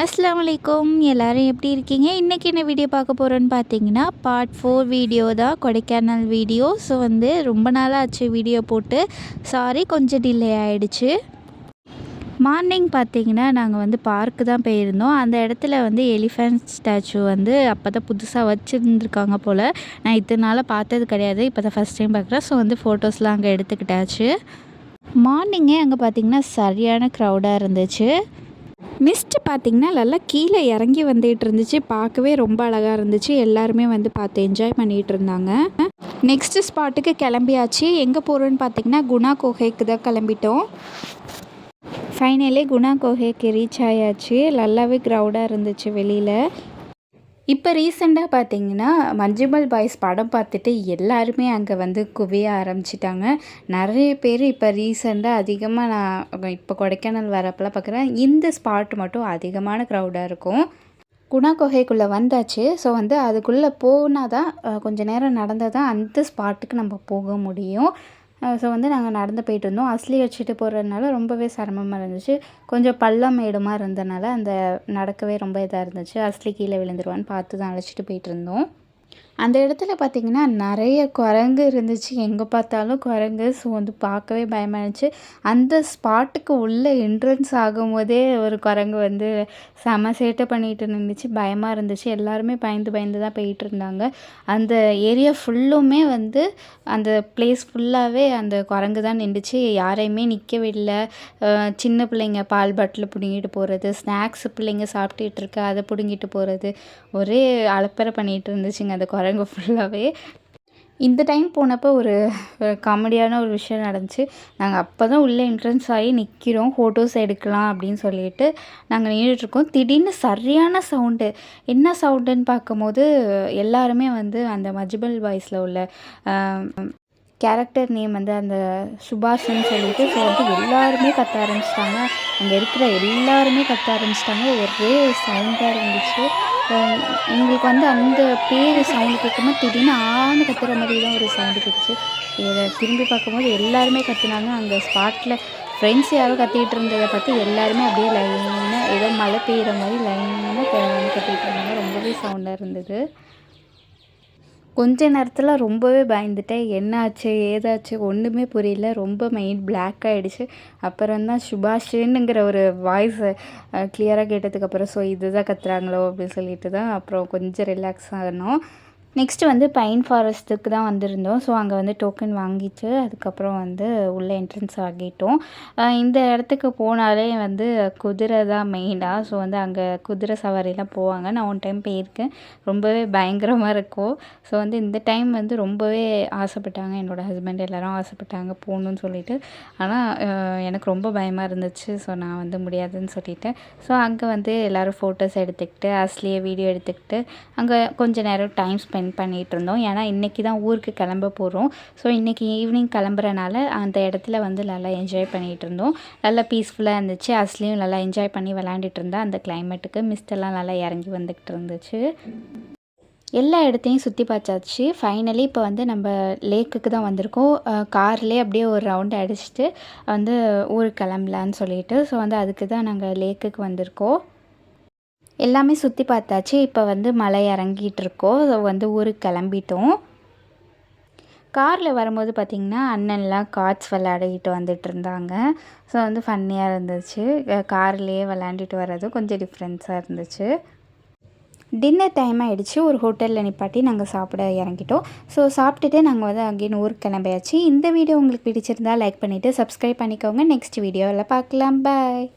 அஸ்ஸலாமு அலைக்கும். எல்லோரும் எப்படி இருக்கீங்க? இன்றைக்கி என்ன வீடியோ பார்க்க போகிறோன்னு பார்த்தீங்கன்னா பார்ட் 4 வீடியோ தான், கொடைக்கானல் வீடியோ. ஸோ ரொம்ப நாளாச்சு வீடியோ போட்டு, சாரி கொஞ்சம் டிலே ஆகிடுச்சு. மார்னிங் பார்த்தீங்கன்னா நாங்கள் பார்க்கு தான் போயிருந்தோம். அந்த இடத்துல எலிஃபென்ட் ஸ்டாச்சு அப்போ தான் புதுசாக வச்சுருந்துருக்காங்க போல். நான் இத்தனை நாளாக பார்த்தது கிடையாது, இப்போ தான் ஃபஸ்ட் டைம் பார்க்குறேன். ஸோ ஃபோட்டோஸ்லாம் அங்கே எடுத்துக்கிட்டாச்சு. மார்னிங்கே அங்கே பார்த்திங்கன்னா சரியான க்ரௌடாக இருந்துச்சு. மிஸ்ட்டு பார்த்திங்கன்னா நல்லா கீழே இறங்கி வந்துகிட்டு இருந்துச்சு. பார்க்கவே ரொம்ப அழகாக இருந்துச்சு. எல்லாருமே பார்த்து என்ஜாய் பண்ணிகிட்டு இருந்தாங்க. நெக்ஸ்ட்டு ஸ்பாட்டுக்கு கிளம்பியாச்சு. எங்கே போகிறோன்னு பார்த்திங்கன்னா குணா குகைக்கு தான் கிளம்பிட்டோம். ஃபைனலி குணா குகைக்கு ரீச் ஆயாச்சு. நல்லாவே க்ரௌடாக இருந்துச்சு வெளியில். இப்போ ரீசெண்டாக பார்த்தீங்கன்னா மஞ்சுமல் பாய்ஸ் படம் பார்த்துட்டு எல்லாருமே அங்கே குவிய ஆரம்பிச்சிட்டாங்க. நிறைய பேர் இப்போ ரீசெண்டாக அதிகமாக நான் இப்போ கொடைக்கானல் வரப்பெல்லாம் பார்க்குறேன், இந்த ஸ்பாட் மட்டும் அதிகமான க்ரௌடாக இருக்கும். குணா குகைக்குள்ளே வந்தாச்சு. ஸோ அதுக்குள்ளே போனால் தான் கொஞ்சம் நேரம் நடந்தால் தான் அந்த ஸ்பாட்டுக்கு நம்ம போக முடியும். ஸோ நாங்கள் நடந்து போயிட்டுருந்தோம். அஸ்லி வச்சுட்டு போகிறதுனால ரொம்பவே சிரமமாக இருந்துச்சு. கொஞ்சம் பள்ளம் மேடுமாக இருந்தனால நடக்கவே ரொம்ப இதாக இருந்துச்சு. அஸ்லி கீழே விழுந்துருவான்னு பார்த்து தான் அழைச்சிட்டு போயிட்டுருந்தோம். அந்த இடத்துல பார்த்திங்கன்னா நிறைய குரங்கு இருந்துச்சு. எங்கே பார்த்தாலும் குரங்கு. ஸோ பார்க்கவே பயமாக இருந்துச்சு. அந்த ஸ்பாட்டுக்கு உள்ளே என்ட்ரன்ஸ் ஆகும்போதே ஒரு குரங்கு செம சேட்டை பண்ணிகிட்டு நின்றுச்சு. பயமாக இருந்துச்சு. எல்லாருமே பயந்து பயந்து தான் போயிட்டு இருந்தாங்க. அந்த ஏரியா ஃபுல்லுமே அந்த பிளேஸ் ஃபுல்லாகவே அந்த குரங்கு தான் நின்றுச்சு. யாரையுமே நிற்கவே இல்லை. சின்ன பிள்ளைங்க பால் பாட்டில் பிடுங்கிட்டு போகிறது, ஸ்நாக்ஸ் பிள்ளைங்க சாப்பிட்டுட்டு இருக்க அதை பிடுங்கிட்டு போகிறது, ஒரே அலப்பறை பண்ணிகிட்டு இருந்துச்சுங்க அந்த குரங்கு ஃபுல்லாகவே. இந்த டைம் போனப்போ ஒரு காமெடியான ஒரு விஷயம் நடந்துச்சு. நாங்கள் அப்போ தான் உள்ளே என்ட்ரன்ஸ் ஆகி நிற்கிறோம், ஃபோட்டோஸ் எடுக்கலாம் அப்படின்னு சொல்லிட்டு நாங்கள் நின்றுட்டுருக்கோம். திடீர்னு சரியான சவுண்டு. என்ன சவுண்டுன்னு பார்க்கும்போது எல்லாருமே அந்த மஜ்மல் பாய்ஸில் உள்ள கேரக்டர் நேம் அந்த சுபாஷ்ன்னு சொல்லிட்டு. ஸோ எல்லாருமே கத்த ஆரம்பிச்சிட்டாங்க. அங்கே இருக்கிற எல்லாருமே கத்த ஆரம்பிச்சிட்டாங்க. ஒரே சவுண்டாக இருந்துச்சு. எங்களுக்கு அந்த பேர் சவுண்டு கேட்கும்போது திடீர்னு ஆன்னு கத்துற மாதிரி தான் ஒரு சவுண்டு கேட்டுச்சு. இதை திரும்பி பார்க்கும்போது எல்லாருமே கத்துனாங்க. அங்கே ஸ்பாட்டில் ஃப்ரெண்ட்ஸ் யாரோ கத்திக்கிட்டு இருந்ததை பார்த்து எல்லாருமே அப்படியே லைனாக ஏதோ மழை பெய்கிற மாதிரி லைனாக கத்திகிட்டு இருந்தாங்க. ரொம்பவே சவுண்டாக இருந்தது. கொஞ்ச நேரத்தில் ரொம்பவே பயந்துட்டேன். என்னாச்சு ஏதாச்சு ஒன்றுமே புரியல. ரொம்ப மைண்ட் பிளாக் ஆகிடுச்சு. அப்புறம் தான் சுபாஷுங்கிற ஒரு வாய்ஸ் கிளியராக கேட்டதுக்கப்புறம் ஸோ இதுதான் கத்துறாங்களோ அப்படின்னு சொல்லிட்டு தான் அப்புறம் கொஞ்சம் ரிலாக்ஸ் ஆகணும். நெக்ஸ்ட்டு பைன் ஃபாரஸ்ட்டுக்கு தான் வந்திருந்தோம். ஸோ அங்கே டோக்கன் வாங்கிட்டு அதுக்கப்புறம் உள்ளே என்ட்ரன்ஸ் ஆகிட்டோம். இந்த இடத்துக்கு போனாலே குதிரை தான் மெயினாக. ஸோ அங்கே குதிரை சவாரிலாம் போவாங்க. நான் ஒன் டைம் போயிருக்கேன். ரொம்பவே பயங்கரமாக இருக்கும். ஸோ இந்த டைம் ரொம்பவே ஆசைப்பட்டாங்க, என்னோடய ஹஸ்பண்ட் எல்லோரும் ஆசைப்பட்டாங்க போகணுன்னு சொல்லிட்டு. ஆனால் எனக்கு ரொம்ப பயமாக இருந்துச்சு. ஸோ நான் முடியாதுன்னு சொல்லிட்டேன். ஸோ அங்கே எல்லோரும் ஃபோட்டோஸ் எடுத்துக்கிட்டு அஸ்லியே வீடியோ எடுத்துக்கிட்டு அங்கே கொஞ்சம் நேரம் டைம் ஸ்பெண்ட் பண்ணிகிட்டு இருந்தோம். ஏன்னா இன்றைக்கி தான் ஊருக்கு கிளம்ப போகிறோம். ஸோ இன்றைக்கி ஈவினிங் கிளம்புறனால அந்த இடத்துல நல்லா என்ஜாய் பண்ணிகிட்டு இருந்தோம். நல்லா பீஸ்ஃபுல்லாக இருந்துச்சு. அஸ்லியும் நல்லா என்ஜாய் பண்ணி விளையாண்டுட்டு இருந்தா. அந்த கிளைமேட்டுக்கு மிஸ்டெல்லாம் நல்லா இறங்கி வந்துக்கிட்டு இருந்துச்சு. எல்லா இடத்தையும் சுற்றி பார்த்தாச்சு. ஃபைனலி இப்போ நம்ம லேக்குக்கு தான் வந்திருக்கோம். கார்லேயே அப்படியே ஒரு ரவுண்ட் அடிச்சுட்டு ஊருக்கு கிளம்பலான்னு சொல்லிட்டு. ஸோ அதுக்கு தான் நாங்கள் லேக்குக்கு வந்திருக்கோம். எல்லாமே சுற்றி பார்த்தாச்சு. இப்போ மலை இறங்கிட்டுருக்கோம். ஊருக்கு கிளம்பிட்டோம். காரில் வரும்போது பார்த்திங்கன்னா அண்ணன்லாம் கார்ட்ஸ் விளையாடிக்கிட்டு வந்துட்டு இருந்தாங்க. ஸோ ஃபன்னியாக இருந்துச்சு. கார்லேயே விளையாண்டுட்டு வர்றது கொஞ்சம் டிஃப்ரென்ஸாக இருந்துச்சு. டின்னர் டைம் ஆகிடுச்சு. ஒரு ஹோட்டலில் நிப்பாட்டி நாங்கள் சாப்பிட இறங்கிட்டோம். ஸோ சாப்பிட்டுட்டு நாங்கள் அங்கேயும் ஊருக்கு கிளம்பியாச்சு. இந்த வீடியோ உங்களுக்கு பிடிச்சிருந்தால் லைக் பண்ணிவிட்டு சப்ஸ்கிரைப் பண்ணிக்கோங்க. நெக்ஸ்ட் வீடியோவில் பார்க்கலாம். பாய்.